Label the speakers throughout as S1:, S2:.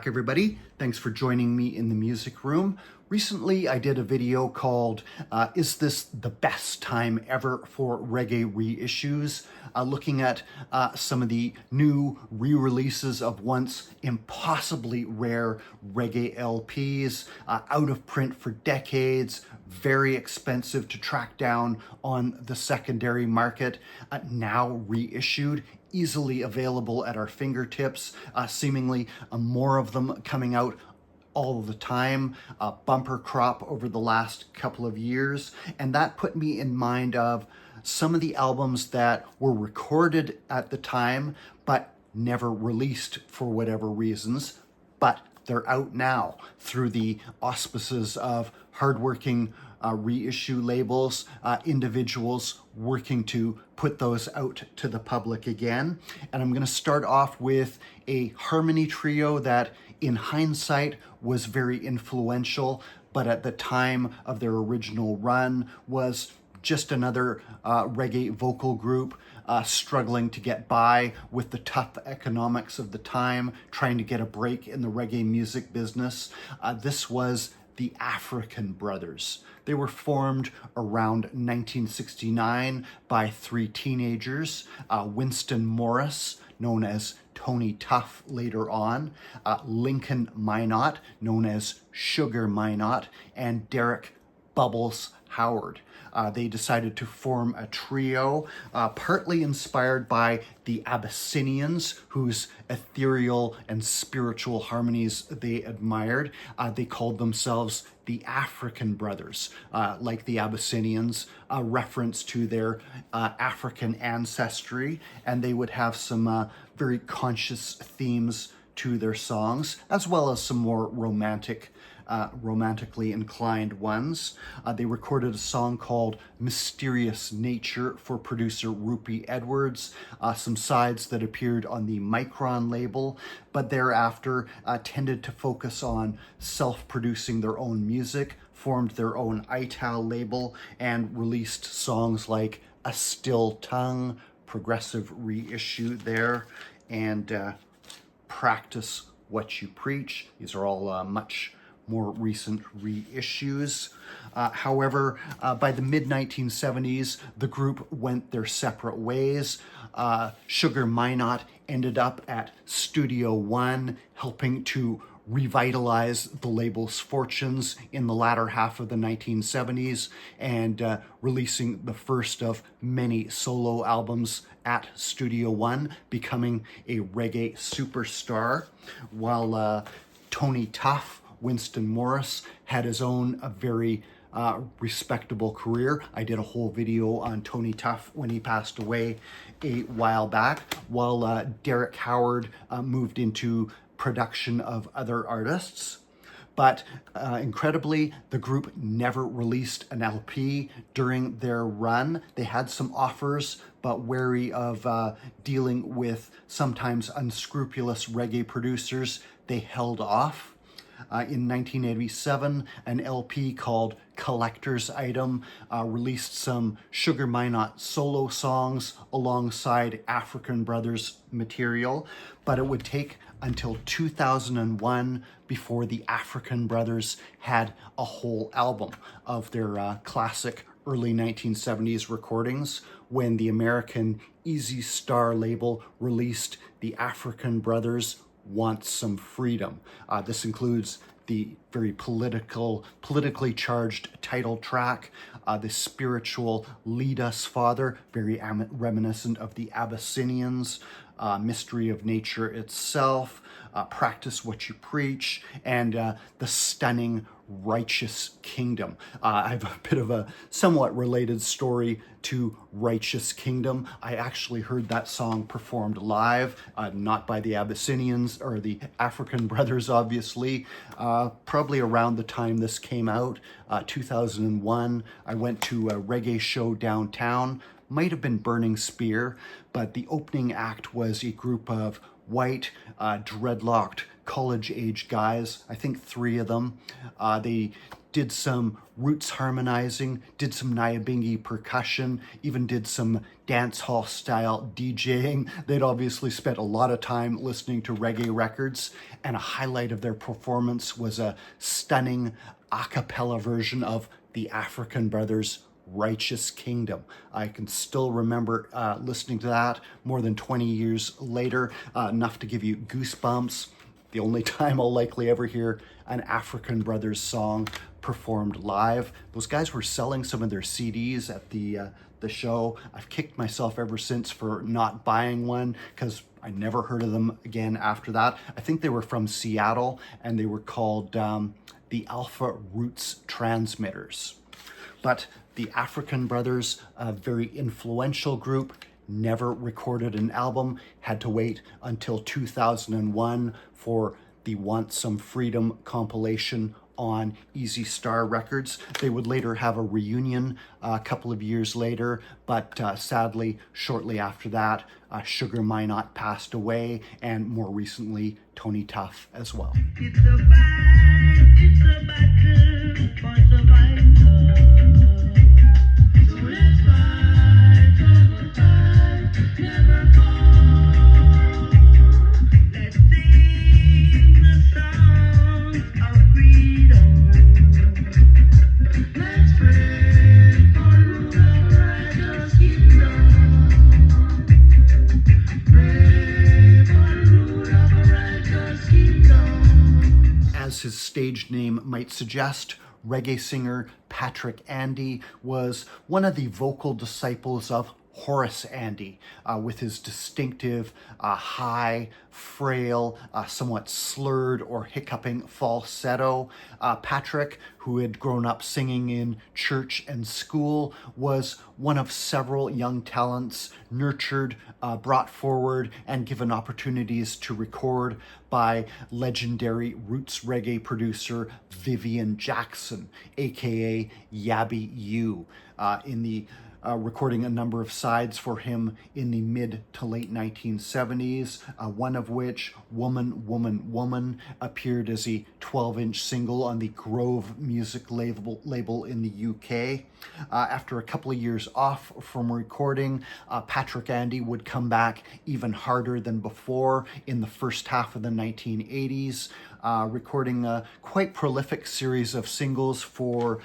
S1: Everybody. Thanks for joining me in the music room. Recently, I did a video called Is This the Best Time Ever for Reggae Reissues? Looking at some of the new re-releases of once impossibly rare reggae LPs, out of print for decades, very expensive to track down on the secondary market, now reissued, easily available at our fingertips, seemingly more of them coming out all the time, bumper crop over the last couple of years. And that put me in mind of some of the albums that were recorded at the time, but never released for whatever reasons, but they're out now through the auspices of hardworking reissue labels, individuals working to put those out to the public again. And I'm going to start off with a harmony trio that in hindsight was very influential, but at the time of their original run was just another reggae vocal group struggling to get by with the tough economics of the time, trying to get a break in the reggae music business. This was the African Brothers. They were formed around 1969 by three teenagers, Winston Morris, known as Tony Tuff later on, Lincoln Minot, known as Sugar Minot, and Derek Bubbles Howard. They decided to form a trio, partly inspired by the Abyssinians, whose ethereal and spiritual harmonies they admired. They called themselves the African Brothers, like the Abyssinians, a reference to their African ancestry, and they would have some very conscious themes to their songs, as well as some more romantically inclined ones. They recorded a song called Mysterious Nature for producer Rupie Edwards, some sides that appeared on the Micron label, but thereafter tended to focus on self-producing their own music, formed their own Ital label, and released songs like A Still Tongue, progressive reissue there, and Practice What You Preach. These are all much more recent reissues. However, by the mid-1970s, the group went their separate ways. Sugar Minot ended up at Studio One, helping to revitalize the label's fortunes in the latter half of the 1970s and releasing the first of many solo albums at Studio One, becoming a reggae superstar, while Tony Tuff, Winston Morris, had his own very respectable career. I did a whole video on Tony Tuff when he passed away a while back, while Derek Howard moved into production of other artists. But incredibly, the group never released an LP during their run. They had some offers, but wary of dealing with sometimes unscrupulous reggae producers, they held off. In 1987, an LP called Collector's Item released some Sugar Minot solo songs alongside African Brothers material, but it would take until 2001 before the African Brothers had a whole album of their classic early 1970s recordings, when the American Easy Star label released the African Brothers Want Some Freedom. This includes the very politically charged title track, the spiritual Lead Us Father, very reminiscent of the Abyssinians, Mystery of Nature itself, Practice What You Preach, and the stunning Righteous Kingdom. I have a bit of a somewhat related story to Righteous Kingdom. I actually heard that song performed live, not by the Abyssinians or the African Brothers, obviously, probably around the time this came out, 2001. I went to a reggae show downtown, might have been Burning Spear, but the opening act was a group of white, dreadlocked, college-age guys, I think 3 of them. They did some roots harmonizing, did some Nyabingi percussion, even did some dance hall style DJing. They'd obviously spent a lot of time listening to reggae records, and a highlight of their performance was a stunning a cappella version of the African Brothers' Righteous Kingdom. I can still remember listening to that more than 20 years later, enough to give you goosebumps. The only time I'll likely ever hear an African Brothers song performed live. Those guys were selling some of their CDs at the show. I've kicked myself ever since for not buying one because I never heard of them again after that. I think they were from Seattle, and they were called the Alpha Roots Transmitters. But the African Brothers, a very influential group, never recorded an album, had to wait until 2001 for the Want Some Freedom compilation on Easy Star Records. They would later have a reunion a couple of years later, but sadly, shortly after that, Sugar Minott passed away, and more recently, Tony Tuff as well.
S2: It's a fight, it's a battle for survival. So let's fight, never fall. Let's sing the song of freedom. Let's pray for rule of righteous kingdom. Pray for rule of righteous kingdom.
S1: As his stage name might suggest, reggae singer Patrick Andy was one of the vocal disciples of Horace Andy, with his distinctive, high, frail, somewhat slurred or hiccuping falsetto. Patrick, who had grown up singing in church and school, was one of several young talents nurtured, brought forward, and given opportunities to record by legendary roots reggae producer Vivian Jackson, aka Yabby U, in the recording a number of sides for him in the mid to late 1970s, one of which, Woman, Woman, Woman, appeared as a 12-inch single on the Grove music label in the UK. After a couple of years off from recording, Patrick Andy would come back even harder than before in the first half of the 1980s, recording a quite prolific series of singles for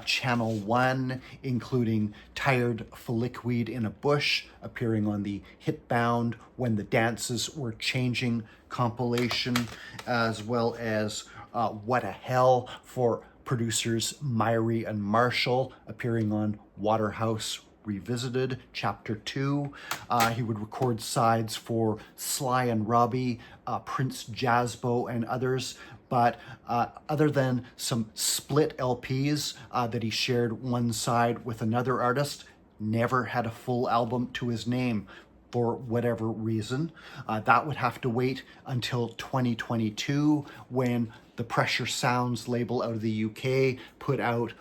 S1: Channel 1, including Tired Flickweed in a Bush, appearing on the Hitbound When the Dances Were Changing compilation, as well as What a Hell for producers Myrie and Marshall, appearing on Waterhouse Revisited, Chapter 2. He would record sides for Sly and Robbie, Prince Jazzbo, and others. But other than some split LPs that he shared one side with another artist, never had a full album to his name for whatever reason. That would have to wait until 2022 when the Pressure Sounds label out of the UK put out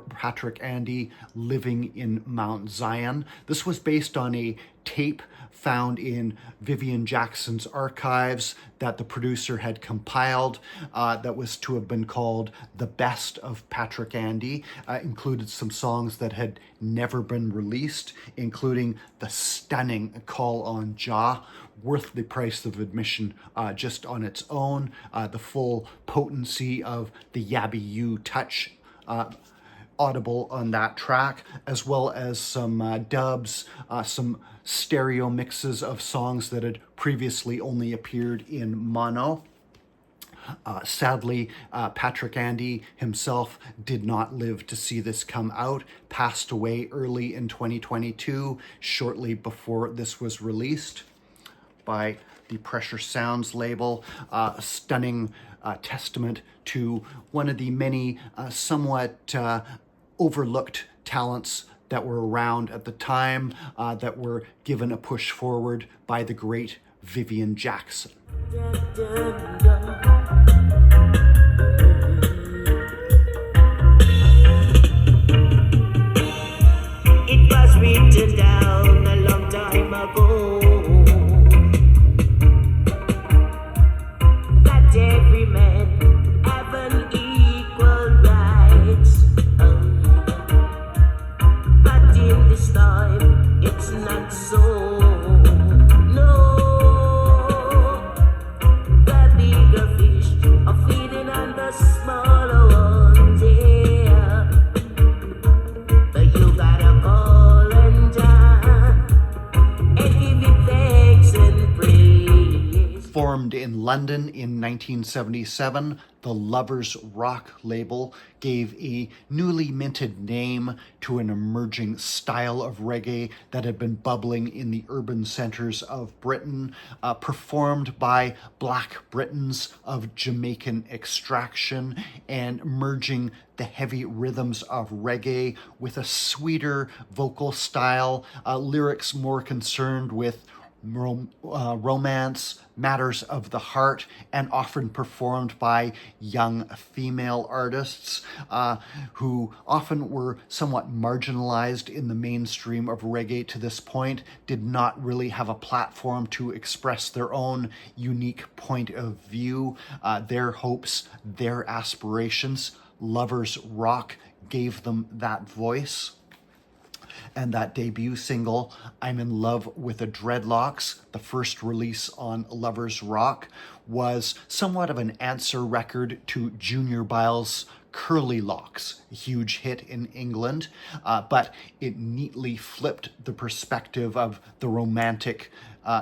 S1: Patrick Andy Living in Mount Zion. This was based on a tape found in Vivian Jackson's archives that the producer had compiled, that was to have been called The Best of Patrick Andy. Included some songs that had never been released, including the stunning Call on Jah, worth the price of admission just on its own. The full potency of the Yabby U touch audible on that track, as well as some dubs, some stereo mixes of songs that had previously only appeared in mono. Sadly, Patrick Andy himself did not live to see this come out, passed away early in 2022, shortly before this was released by the Pressure Sounds label. A stunning testament to one of the many somewhat overlooked talents that were around at the time, that were given a push forward by the great Vivian Jackson.
S2: It was written down a long time ago that every man have an equal right.
S1: London in 1977, the Lovers Rock label gave a newly minted name to an emerging style of reggae that had been bubbling in the urban centers of Britain, performed by Black Britons of Jamaican extraction and merging the heavy rhythms of reggae with a sweeter vocal style, lyrics more concerned with romance, matters of the heart, and often performed by young female artists who often were somewhat marginalized in the mainstream of reggae to this point, did not really have a platform to express their own unique point of view, their hopes, their aspirations. Lovers Rock gave them that voice. And that debut single, I'm in Love with the Dreadlocks, the first release on Lovers Rock, was somewhat of an answer record to Junior Biles' Curly Locks, a huge hit in England, but it neatly flipped the perspective of the romantic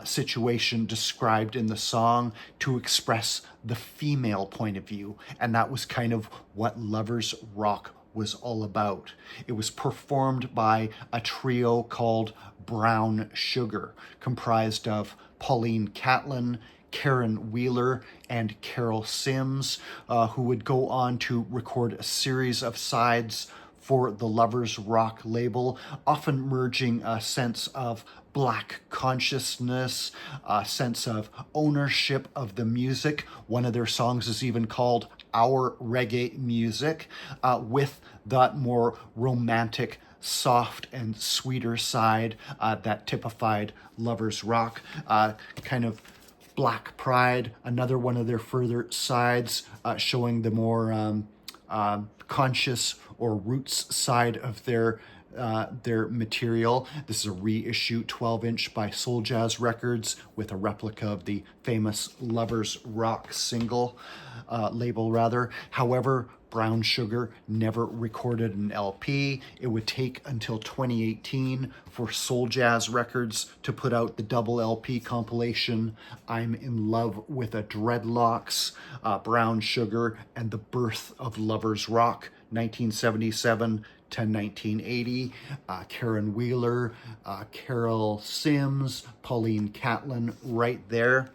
S1: situation described in the song to express the female point of view, and that was kind of what Lovers Rock was all about. It was performed by a trio called Brown Sugar, comprised of Pauline Catlin, Karen Wheeler, and Carol Sims, who would go on to record a series of sides for the Lovers Rock label, often merging a sense of Black consciousness, a sense of ownership of the music. One of their songs is even called Our Reggae Music, with that more romantic, soft and sweeter side that typified Lovers Rock, kind of Black Pride, another one of their further sides, showing the more conscious or roots side of their material. This is a reissue 12-inch by Soul Jazz Records with a replica of the famous Lovers Rock single label rather. However, Brown Sugar never recorded an LP. It would take until 2018 for Soul Jazz Records to put out the double LP compilation I'm in Love with the Dreadlocks, Brown Sugar, and the Birth of Lovers Rock, 1977 to 1980. Karen Wheeler, Carol Sims, Pauline Catlin right there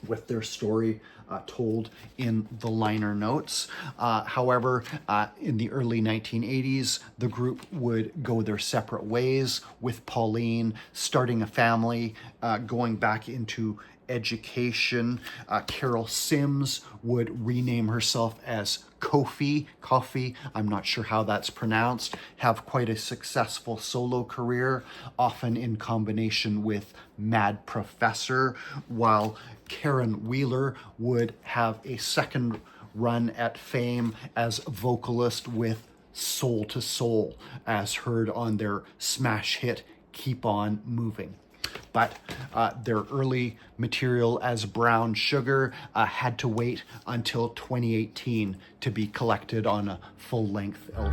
S1: with their story told in the liner notes. However, in the early 1980s, the group would go their separate ways, with Pauline starting a family, going back into education. Carol Sims would rename herself as Kofi, I'm not sure how that's pronounced, have quite a successful solo career, often in combination with Mad Professor, while Karen Wheeler would have a second run at fame as vocalist with Soul to Soul, as heard on their smash hit Keep On Moving. But their early material as Brown Sugar had to wait until 2018 to be collected on a full-length LP.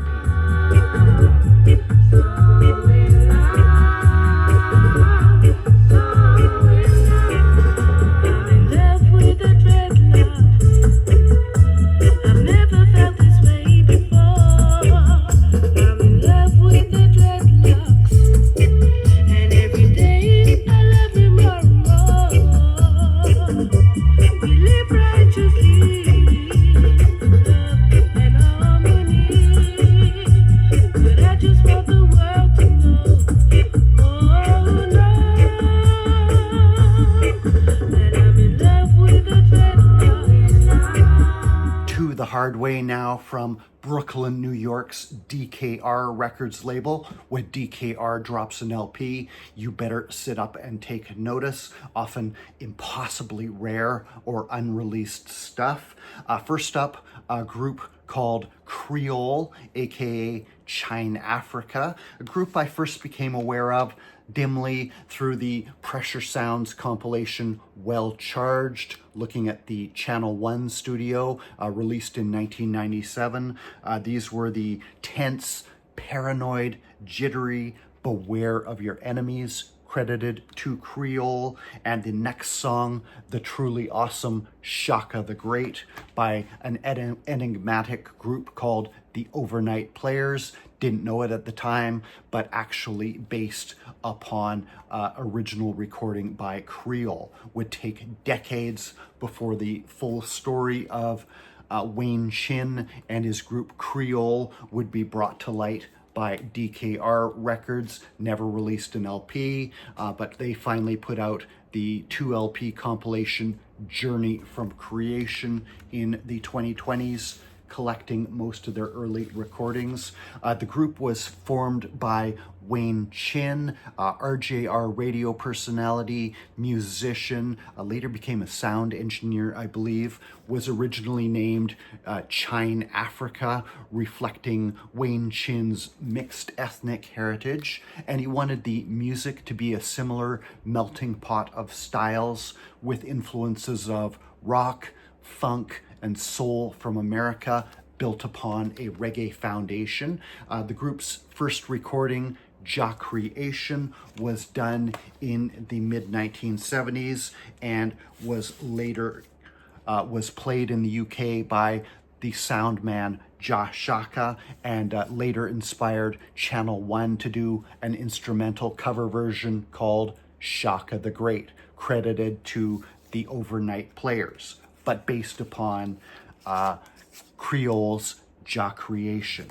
S1: Hard Way now from Brooklyn, New York's DKR Records label. When DKR drops an LP, you better sit up and take notice. Often impossibly rare or unreleased stuff. First up, a group called Creole, aka Chine Africa, a group I first became aware of dimly through the Pressure Sounds compilation Well Charged, looking at the Channel 1 studio, released in 1997. These were the tense, paranoid, jittery, beware of your enemies credited to Creole, and the next song, the truly awesome Shaka the Great by an enigmatic group called the Overnight Players. Didn't know it at the time, but actually based upon original recording by Creole. Would take decades before the full story of Wayne Chin and his group Creole would be brought to light by DKR Records. Never released an LP, but they finally put out the 2 LP compilation Journey from Creation in the 2020s, collecting most of their early recordings. The group was formed by Wayne Chin, RJR radio personality, musician, later became a sound engineer, I believe, was originally named Chine Africa, reflecting Wayne Chin's mixed ethnic heritage, and he wanted the music to be a similar melting pot of styles with influences of rock, funk, and soul from America, built upon a reggae foundation. The group's first recording, Ja Creation, was done in the mid-1970s and was later was played in the UK by the sound man Ja Shaka, and later inspired Channel 1 to do an instrumental cover version called Shaka the Great, credited to the Overnight Players, but based upon Creole's Ja Creation.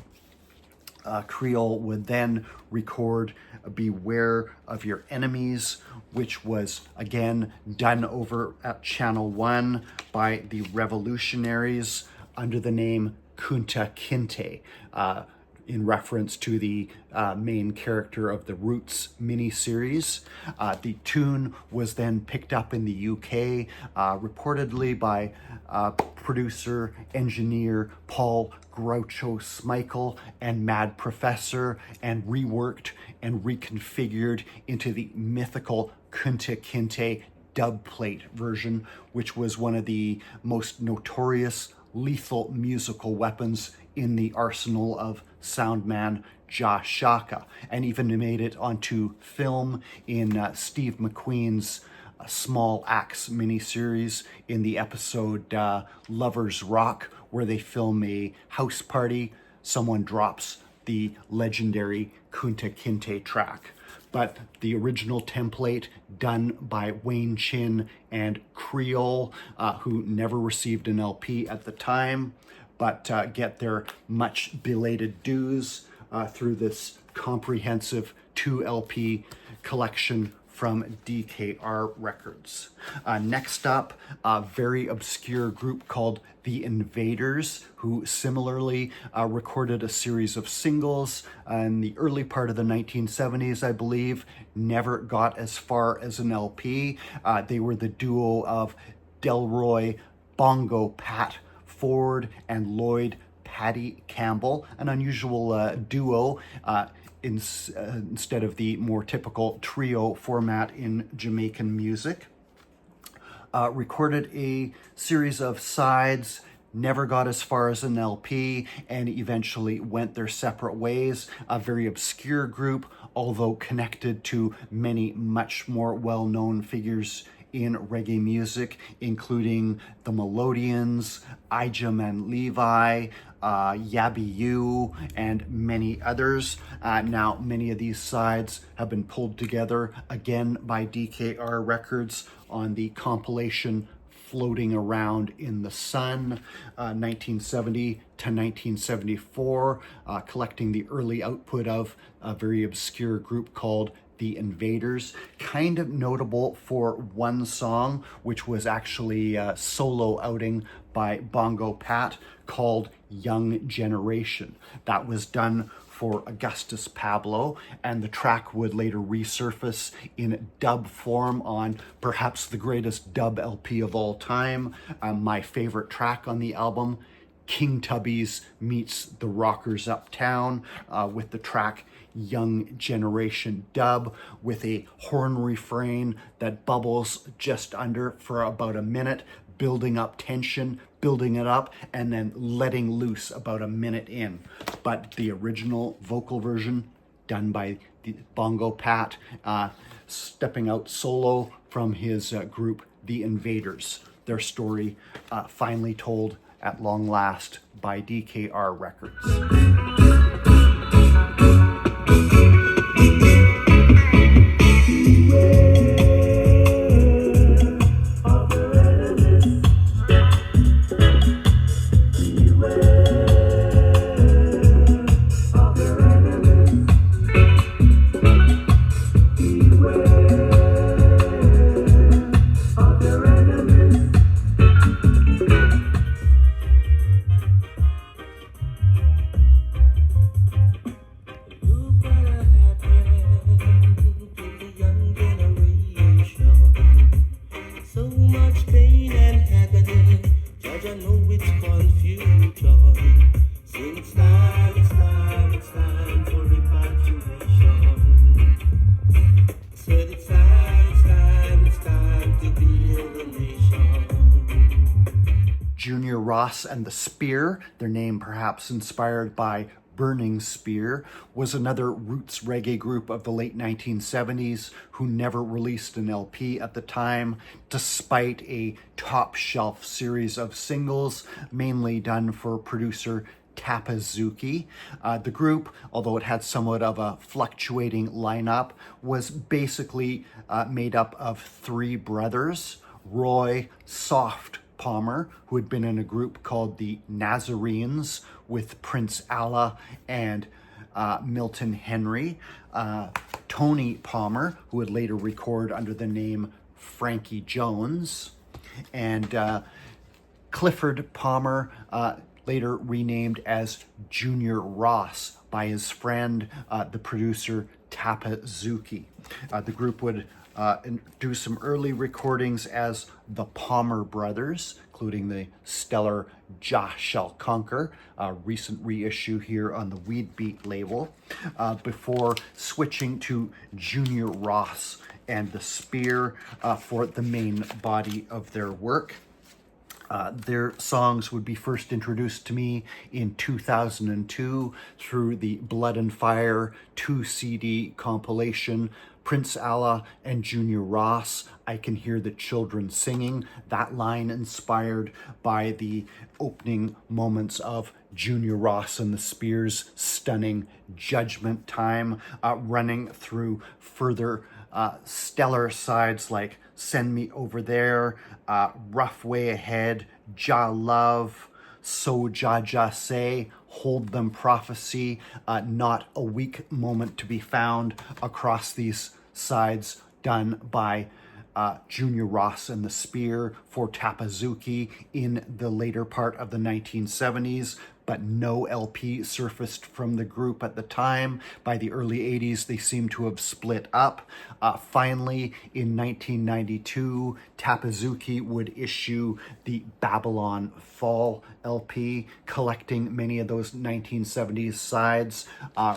S1: Creole would then record Beware of Your Enemies, which was again done over at Channel 1 by the Revolutionaries under the name Kunta Kinte, in reference to the main character of the Roots miniseries. The tune was then picked up in the UK, reportedly by producer, engineer Paul Groucho Smykel and Mad Professor, and reworked and reconfigured into the mythical Kunta Kinte dub plate version, which was one of the most notorious lethal musical weapons in the arsenal of soundman Ja Shaka, and even made it onto film in Steve McQueen's Small Axe miniseries in the episode Lovers Rock, where they film a house party. Someone drops the legendary Kunta Kinte track. But the original template done by Wayne Chin and Creole, who never received an LP at the time, but get their much belated dues through this comprehensive 2 LP collection from DKR Records. Next up, a very obscure group called the Invaders, who similarly recorded a series of singles in the early part of the 1970s, I believe, never got as far as an LP. They were the duo of Delroy Bongo Pat Ford and Lloyd Paddy Campbell, an unusual duo instead of the more typical trio format in Jamaican music. Recorded a series of sides, never got as far as an LP, and eventually went their separate ways. A very obscure group, although connected to many much more well-known figures in reggae music, including the Melodians, Ijam and Levi, Yabby U, and many others. Now, many of these sides have been pulled together again by DKR Records on the compilation Floating Around in the Sun, 1970 to 1974, collecting the early output of a very obscure group called the Invaders. Kind of notable for one song, which was actually a solo outing by Bongo Pat called Young Generation. That was done for Augustus Pablo, and the track would later resurface in dub form on perhaps the greatest dub LP of all time, my favorite track on the album, King Tubby's meets the Rockers Uptown, with the track Young Generation dub, with a horn refrain that bubbles just under for about a minute, building up tension, building it up, and then letting loose about a minute in. But the original vocal version, done by the Bongo Pat, stepping out solo from his group, the Invaders. Their story finally told at long last by DKR Records. Junior Ross and the Spear, their name perhaps inspired by Burning Spear, was another roots reggae group of the late 1970s who never released an LP at the time, despite a top shelf series of singles, mainly done for producer Tapazuki. The group, although it had somewhat of a fluctuating lineup, was basically made up of three brothers: Roy Soft Palmer, who had been in a group called the Nazarenes with Prince Allah and Milton Henry; Tony Palmer, who would later record under the name Frankie Jones; and Clifford Palmer, later renamed as Junior Ross by his friend, the producer Tapazuki. The group would do some early recordings as the Palmer Brothers, including the stellar Jah Shall Conquer, a recent reissue here on the Weed Beat label, before switching to Junior Ross and the Spear for the main body of their work. Their songs would be first introduced to me in 2002 through the Blood and Fire 2 CD compilation, Prince Allah and Junior Ross, I Can Hear the Children Singing. That line inspired by the opening moments of Junior Ross and the Spears' stunning Judgment Time, running through further stellar sides like Send Me Over There, Rough Way Ahead, Jah Love, So Jah Say, Hold Them Prophecy. Not a weak moment to be found across these sides, done by Junior Ross and the Spear for Tapazuki in the later part of the 1970s, but no LP surfaced from the group at the time. By the early 80s, they seem to have split up. Finally, in 1992, Tapazuki would issue the Babylon Fall LP, collecting many of those 1970s sides,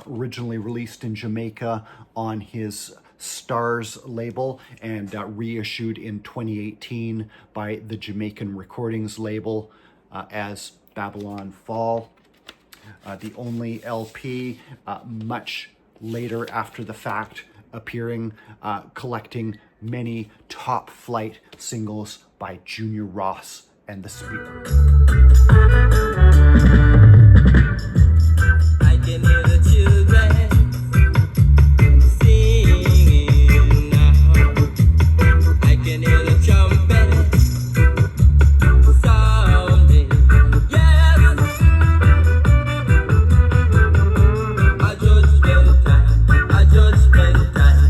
S1: originally released in Jamaica on his Stars label and reissued in 2018 by the Jamaican Recordings label as Babylon Fall. The only LP much later after the fact appearing, collecting many top flight singles by Junior Ross and the Spear.
S2: I can hear the children singing now. I can hear the trumpet sounding. Yes, a judgment time, a judgment time,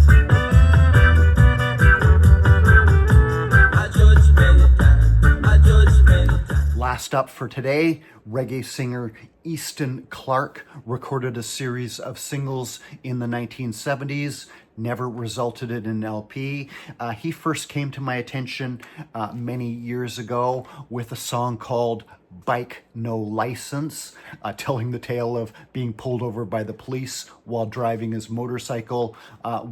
S2: a judgment time, a judgment time.
S1: Last up for today, reggae singer Easton Clarke recorded a series of singles in the 1970s, never resulted in an LP. He first came to my attention many years ago with a song called Bike No License, telling the tale of being pulled over by the police while driving his motorcycle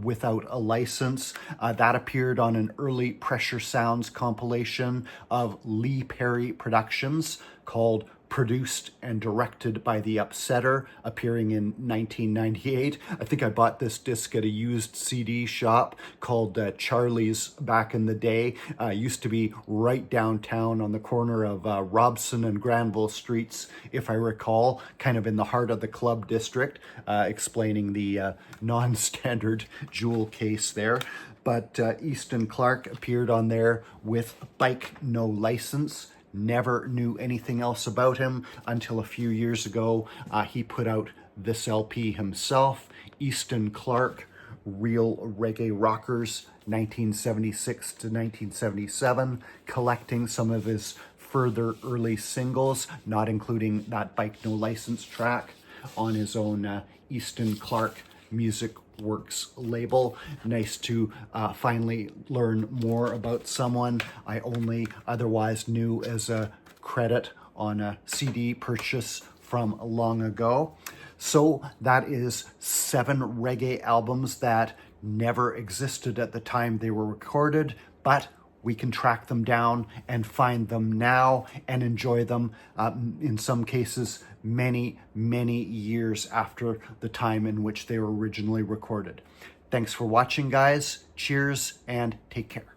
S1: without a license. That appeared on an early Pressure Sounds compilation of Lee Perry Productions called produced and directed by The Upsetter, appearing in 1998. I think I bought this disc at a used CD shop called Charlie's back in the day. Used to be right downtown on the corner of Robson and Granville Streets, if I recall, kind of in the heart of the club district, explaining the non-standard jewel case there. But Easton Clarke appeared on there with Bike No License. Never knew anything else about him until a few years ago. He put out this LP himself, Easton Clarke, Real Reggae Rockers, 1976 to 1977, collecting some of his further early singles, not including that Bike No License track, on his own Easton Clarke Music Works label. Nice to finally learn more about someone I only otherwise knew as a credit on a CD purchase from long ago. So that is 7 reggae albums that never existed at the time they were recorded, but we can track them down and find them now and enjoy them, in some cases, many, many years after the time in which they were originally recorded. Thanks for watching, guys. Cheers and take care.